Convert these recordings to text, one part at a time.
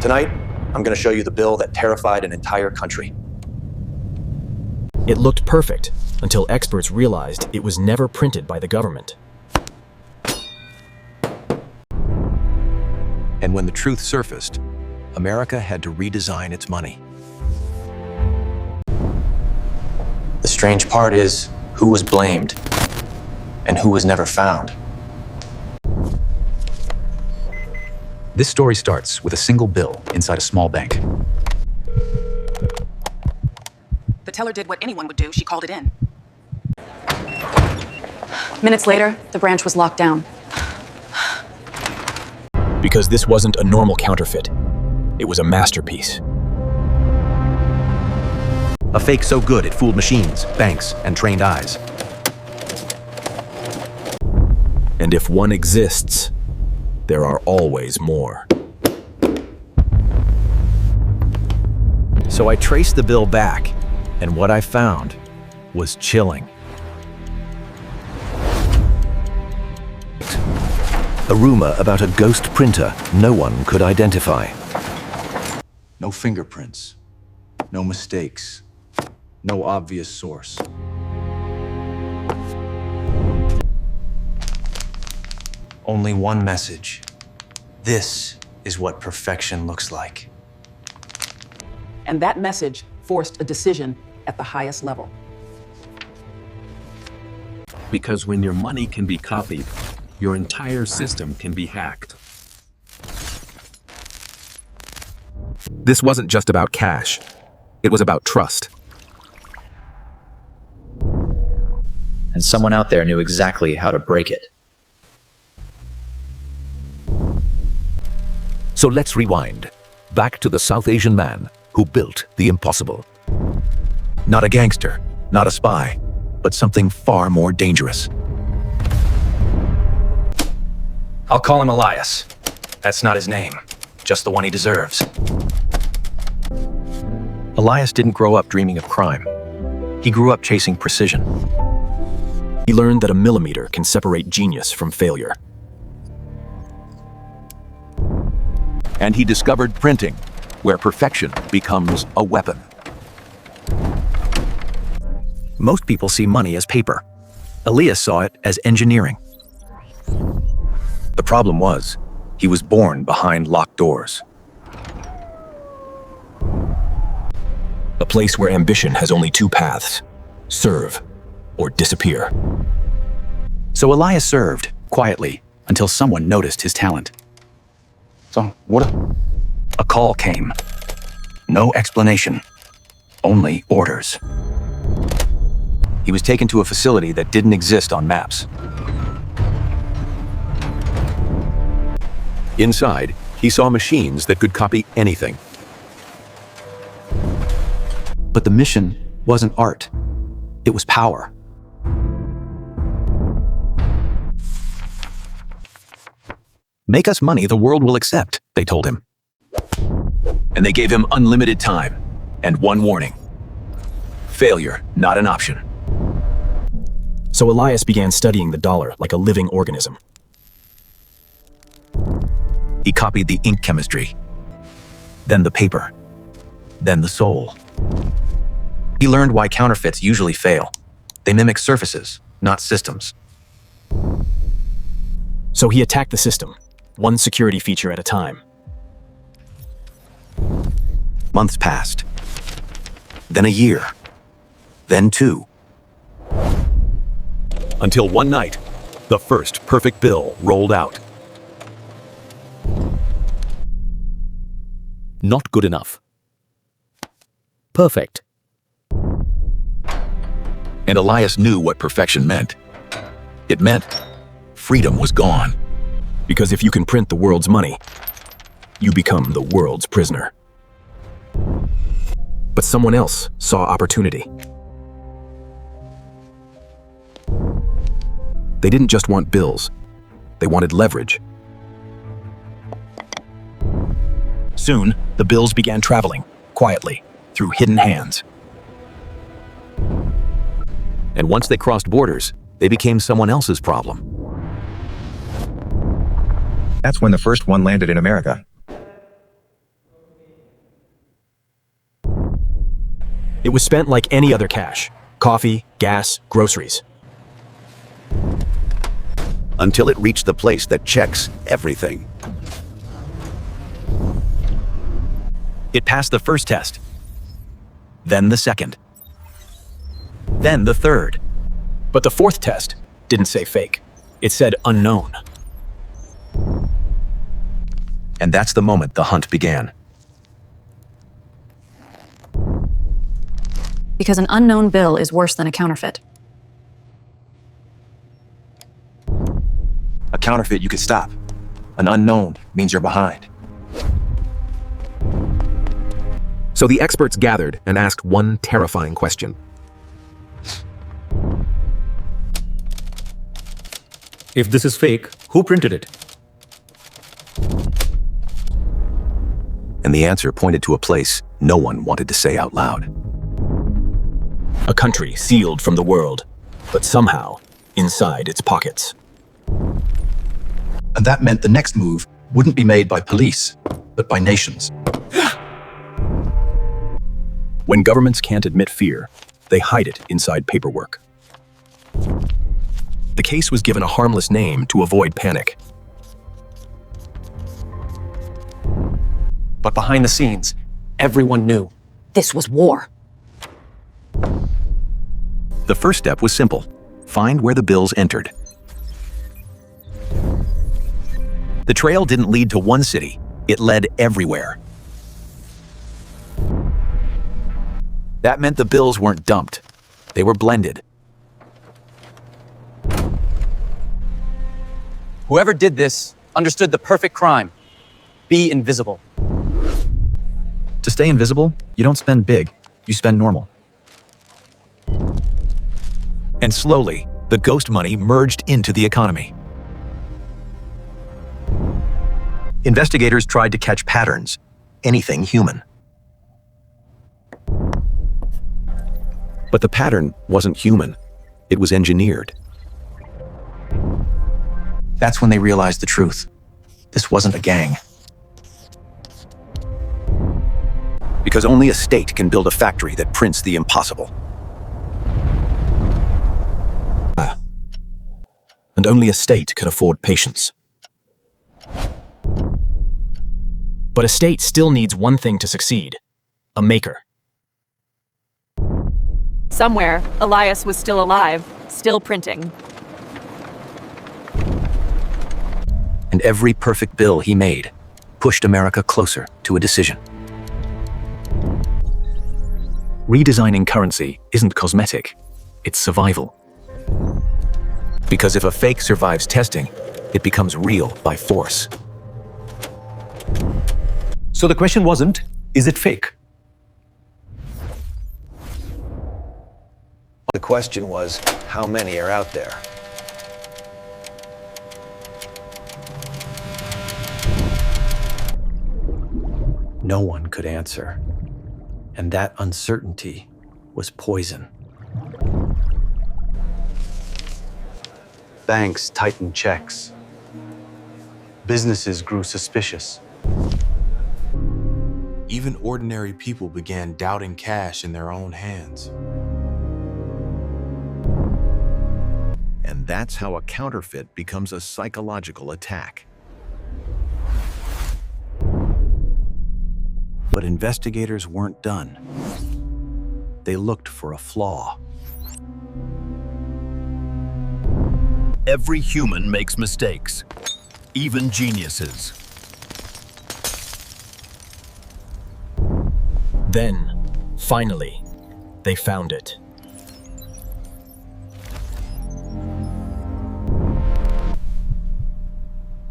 Tonight, I'm going to show you the bill that terrified an entire country. It looked perfect until experts realized it was never printed by the government. And when the truth surfaced, America had to redesign its money. The strange part is who was blamed and who was never found. This story starts with a single bill inside a small bank. The teller did what anyone would do. She called it in. Minutes later, the branch was locked down. Because this wasn't a normal counterfeit. It was a masterpiece. A fake so good it fooled machines, banks, and trained eyes. And if one exists, there are always more. So I traced the bill back, and what I found was chilling. A rumor about a ghost printer no one could identify. No fingerprints, no mistakes, no obvious source. Only one message. This is what perfection looks like. And that message forced a decision at the highest level. Because when your money can be copied, your entire system can be hacked. This wasn't just about cash. It was about trust. And someone out there knew exactly how to break it. So let's rewind, back to the South Asian man who built the impossible. Not a gangster, not a spy, but something far more dangerous. I'll call him Elias. That's not his name, just the one he deserves. Elias didn't grow up dreaming of crime. He grew up chasing precision. He learned that a millimeter can separate genius from failure. And he discovered printing, where perfection becomes a weapon. Most people see money as paper. Elias saw it as engineering. The problem was, he was born behind locked doors. A place where ambition has only two paths: serve or disappear. So Elias served, quietly, until someone noticed his talent. So, what? A call came. No explanation, only orders. He was taken to a facility that didn't exist on maps. Inside, he saw machines that could copy anything. But the mission wasn't art. It was power. Make us money the world will accept, they told him. And they gave him unlimited time and one warning. Failure, not an option. So Elias began studying the dollar like a living organism. He copied the ink chemistry, then the paper, then the soul. He learned why counterfeits usually fail. They mimic surfaces, not systems. So he attacked the system, one security feature at a time. Months passed. Then a year. Then two. Until one night, the first perfect bill rolled out. Not good enough. Perfect. And Elias knew what perfection meant. It meant freedom was gone. Because if you can print the world's money, you become the world's prisoner. But someone else saw opportunity. They didn't just want bills, they wanted leverage. Soon, the bills began traveling, quietly, through hidden hands. And once they crossed borders, they became someone else's problem. That's when the first one landed in America. It was spent like any other cash: coffee, gas, groceries. Until it reached the place that checks everything. It passed the first test, then the second, then the third. But the fourth test didn't say fake. It said unknown. And that's the moment the hunt began. Because an unknown bill is worse than a counterfeit. A counterfeit you could stop. An unknown means you're behind. So the experts gathered and asked one terrifying question. If this is fake, who printed it? And the answer pointed to a place no one wanted to say out loud. A country sealed from the world, but somehow inside its pockets. And that meant the next move wouldn't be made by police, but by nations. When governments can't admit fear, they hide it inside paperwork. The case was given a harmless name to avoid panic. But behind the scenes, everyone knew. This was war. The first step was simple: find where the bills entered. The trail didn't lead to one city, it led everywhere. That meant the bills weren't dumped, they were blended. Whoever did this understood the perfect crime. Be invisible. To stay invisible, you don't spend big, you spend normal. And slowly, the ghost money merged into the economy. Investigators tried to catch patterns, anything human. But the pattern wasn't human, it was engineered. That's when they realized the truth. This wasn't a gang. Because only a state can build a factory that prints the impossible. And only a state can afford patience. But a state still needs one thing to succeed: a maker. Somewhere, Elias was still alive, still printing. And every perfect bill he made pushed America closer to a decision. Redesigning currency isn't cosmetic, it's survival. Because if a fake survives testing, it becomes real by force. So the question wasn't, is it fake? The question was, how many are out there? No one could answer. And that uncertainty was poison. Banks tightened checks. Businesses grew suspicious. Even ordinary people began doubting cash in their own hands. And that's how a counterfeit becomes a psychological attack. But investigators weren't done. They looked for a flaw. Every human makes mistakes, even geniuses. Then, finally, they found it.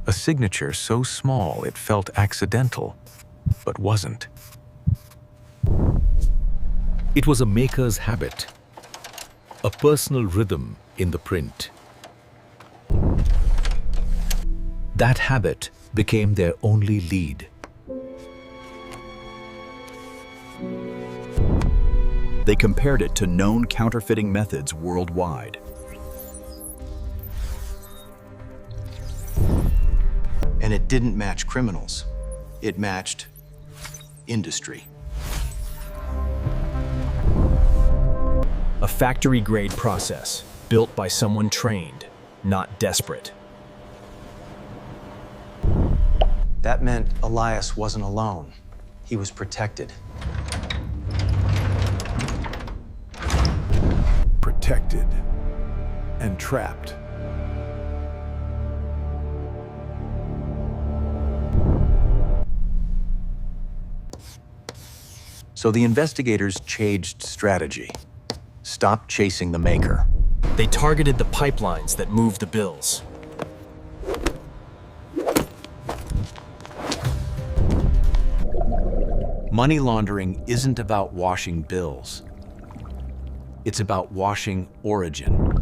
A signature so small it felt accidental, but wasn't. It was a maker's habit, a personal rhythm in the print. That habit became their only lead. They compared it to known counterfeiting methods worldwide. And it didn't match criminals. It matched industry. A factory-grade process, built by someone trained, not desperate. That meant Elias wasn't alone. He was protected. Protected and trapped. So the investigators changed strategy. Stopped chasing the maker. They targeted the pipelines that moved the bills. Money laundering isn't about washing bills. It's about washing origin.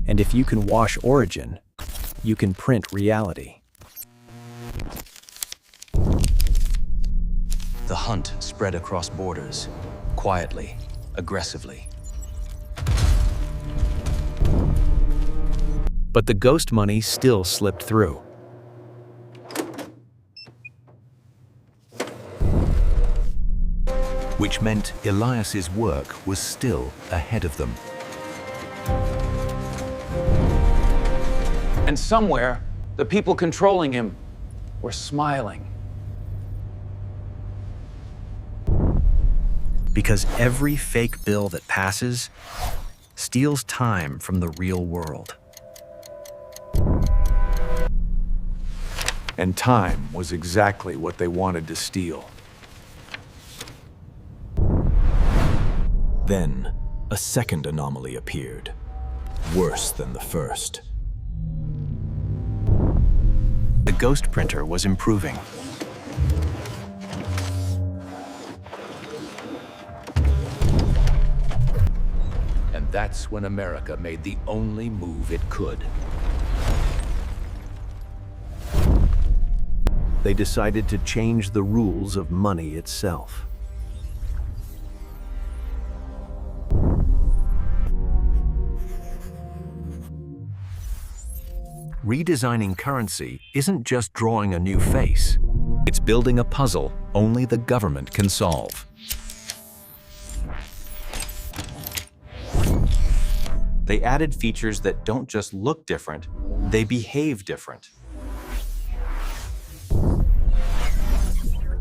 And if you can wash origin, you can print reality. The hunt spread across borders, quietly, aggressively. But the ghost money still slipped through. Which meant Elias's work was still ahead of them. And somewhere, the people controlling him were smiling. Because every fake bill that passes steals time from the real world. And time was exactly what they wanted to steal. Then, a second anomaly appeared, worse than the first. The ghost printer was improving. And that's when America made the only move it could. They decided to change the rules of money itself. Redesigning currency isn't just drawing a new face. It's building a puzzle only the government can solve. They added features that don't just look different, they behave different.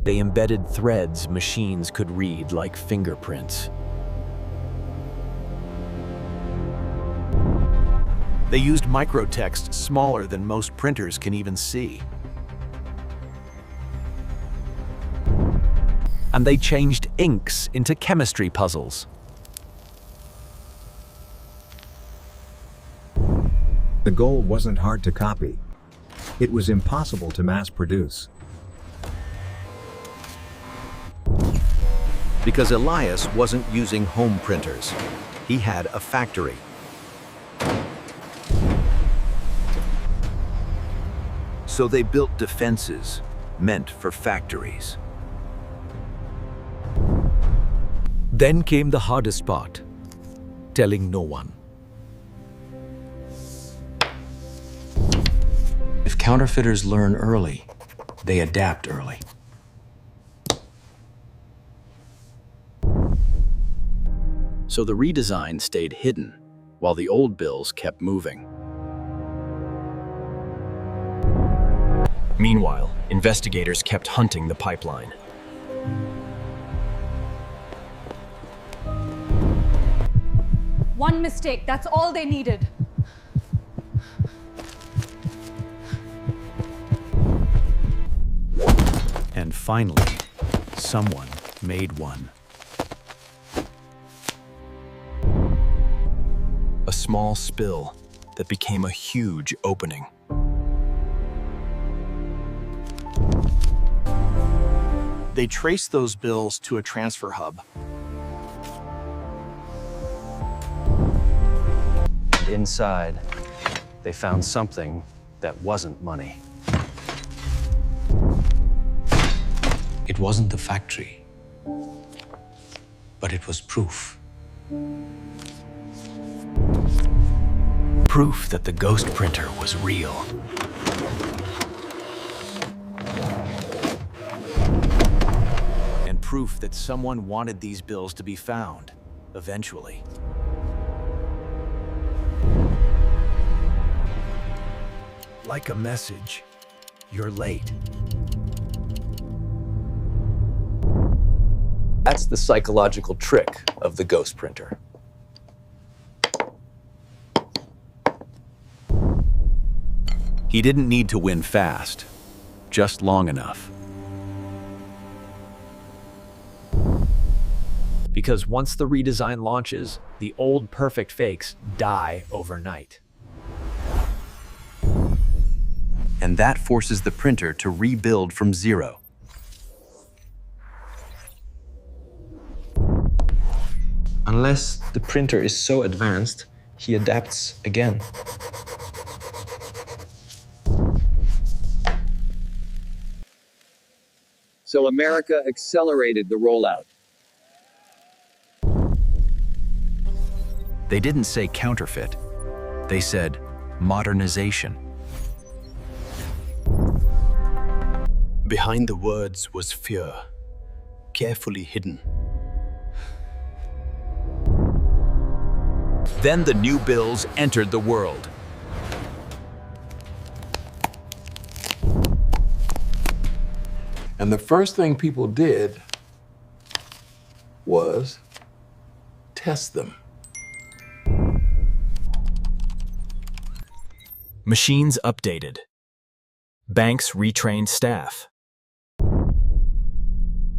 They embedded threads machines could read like fingerprints. They used microtext smaller than most printers can even see. And they changed inks into chemistry puzzles. The goal wasn't hard to copy. It was impossible to mass produce. Because Elias wasn't using home printers. He had a factory. So they built defenses meant for factories. Then came the hardest part, telling no one. If counterfeiters learn early, they adapt early. So the redesign stayed hidden, while the old bills kept moving. Meanwhile, investigators kept hunting the pipeline. One mistake, that's all they needed. And finally, someone made one. A small spill that became a huge opening. They traced those bills to a transfer hub. And inside, they found something that wasn't money. It wasn't the factory, but it was proof. Proof that the ghost printer was real. And proof that someone wanted these bills to be found, eventually. Like a message, you're late. That's the psychological trick of the ghost printer. He didn't need to win fast, just long enough. Because once the redesign launches, the old perfect fakes die overnight. And that forces the printer to rebuild from zero. Unless the printer is so advanced, he adapts again. So America accelerated the rollout. They didn't say counterfeit. They said modernization. Behind the words was fear, carefully hidden. Then the new bills entered the world. And the first thing people did was test them. Machines updated. Banks retrained staff.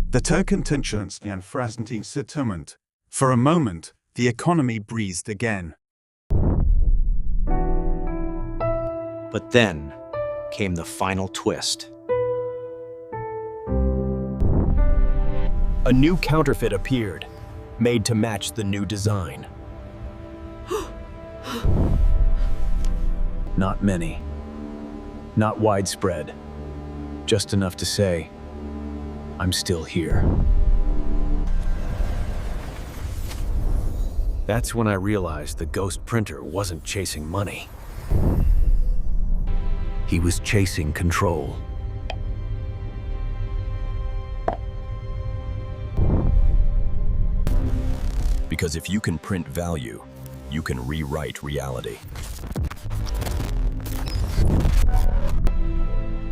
The tokentensions and Frasentin settlement. For a moment, the economy breathed again. But then came the final twist. A new counterfeit appeared, made to match the new design. Not many. Not widespread. Just enough to say, I'm still here. That's when I realized the ghost printer wasn't chasing money. He was chasing control. Because if you can print value, you can rewrite reality.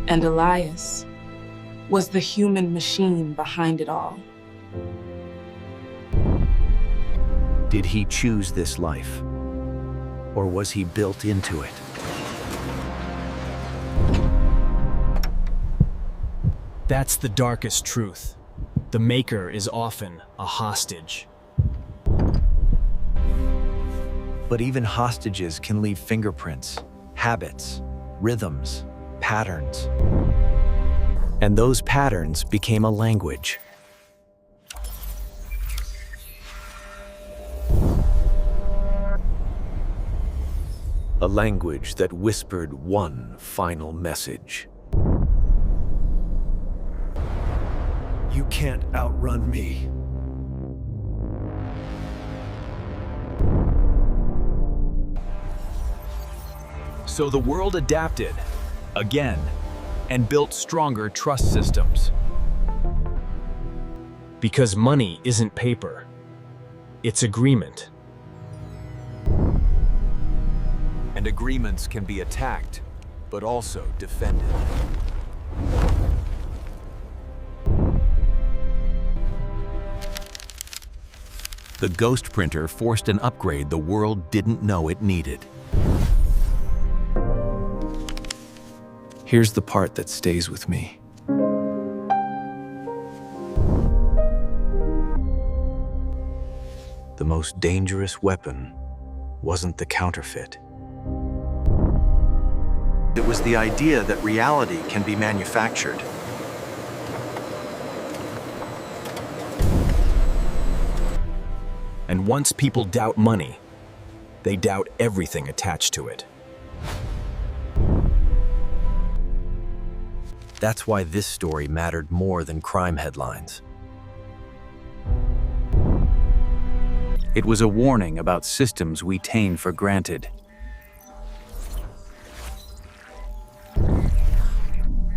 And Elias was the human machine behind it all. Did he choose this life? Or was he built into it? That's the darkest truth. The maker is often a hostage. But even hostages can leave fingerprints, habits, rhythms, patterns. And those patterns became a language. A language that whispered one final message. You can't outrun me. So the world adapted, again, and built stronger trust systems. Because money isn't paper, it's agreement. And agreements can be attacked, but also defended. The ghost printer forced an upgrade the world didn't know it needed. Here's the part that stays with me. The most dangerous weapon wasn't the counterfeit. It was the idea that reality can be manufactured. And once people doubt money, they doubt everything attached to it. That's why this story mattered more than crime headlines. It was a warning about systems we take for granted.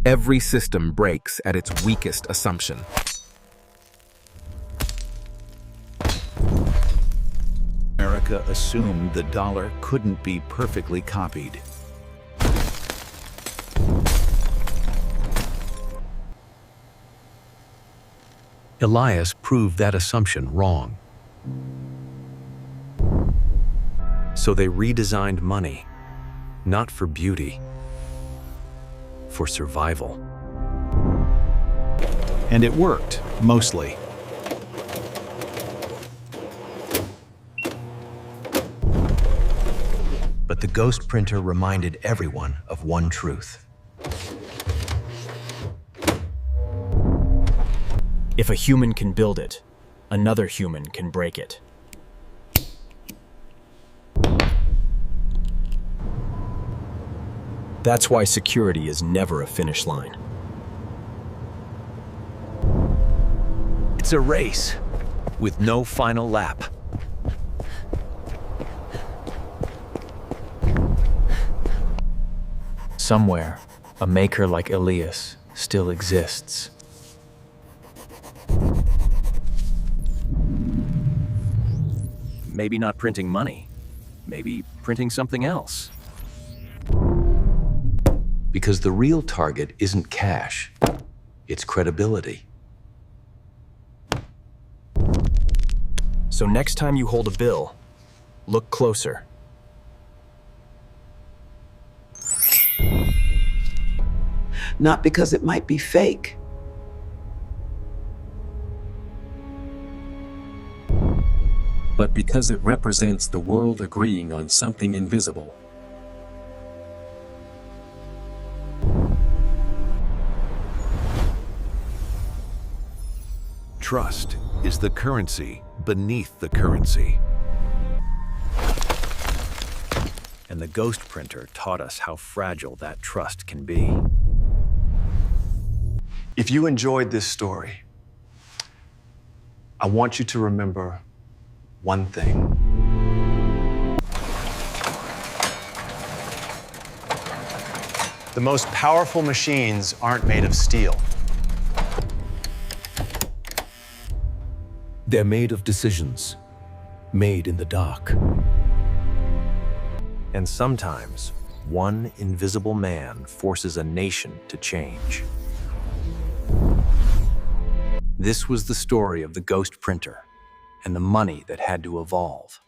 Every system breaks at its weakest assumption. America assumed the dollar couldn't be perfectly copied. Elias proved that assumption wrong. So they redesigned money, not for beauty, for survival. And it worked, mostly. But the ghost printer reminded everyone of one truth. If a human can build it, another human can break it. That's why security is never a finish line. It's a race with no final lap. Somewhere, a maker like Elias still exists. Maybe not printing money, maybe printing something else. Because the real target isn't cash, it's credibility. So next time you hold a bill, look closer. Not because it might be fake. But because it represents the world agreeing on something invisible. Trust is the currency beneath the currency. And the ghost printer taught us how fragile that trust can be. If you enjoyed this story, I want you to remember one thing. The most powerful machines aren't made of steel. They're made of decisions, made in the dark. And sometimes, one invisible man forces a nation to change. This was the story of the ghost printer and the money that had to evolve.